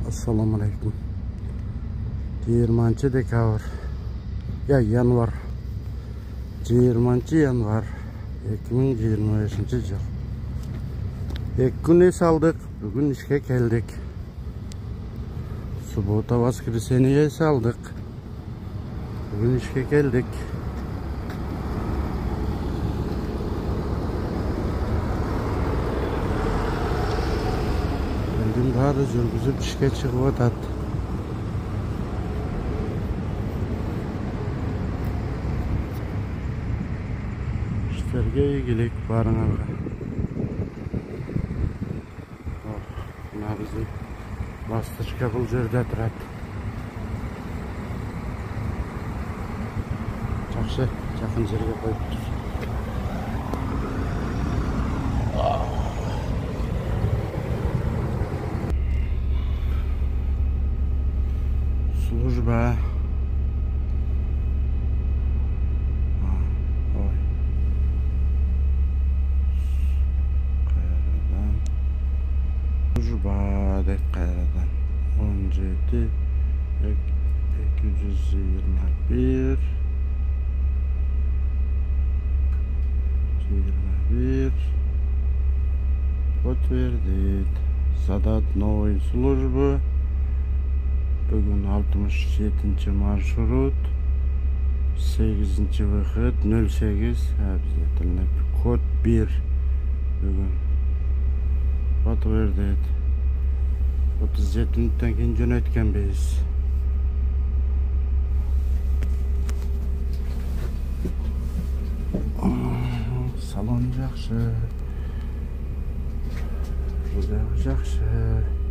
Assalamu alaikum. 20 dekabr. Yanvar. 20 yanvar 2025 yıl. 2 gün es aldık. Bugün işe geldik. Subota Voskreseniye es aldık. Bugün işe geldik. Bugün bari жүргізіп işe çıkıp atat. İşlerge ilgilik barınarga. Mına bizi bastırçka бұл жерде тұрады. Жақсы, жақын жерге қойып тұр. Служба. Служба деп қайрадан 17 221 21 подтвердит задат новый службы. Бүгін 67 маршрут 8 выход 08 обязательно код 1 бүгін подтвердит 37 минуттан кейін жөнөткенбиз. Салон жакшы. Жақсы.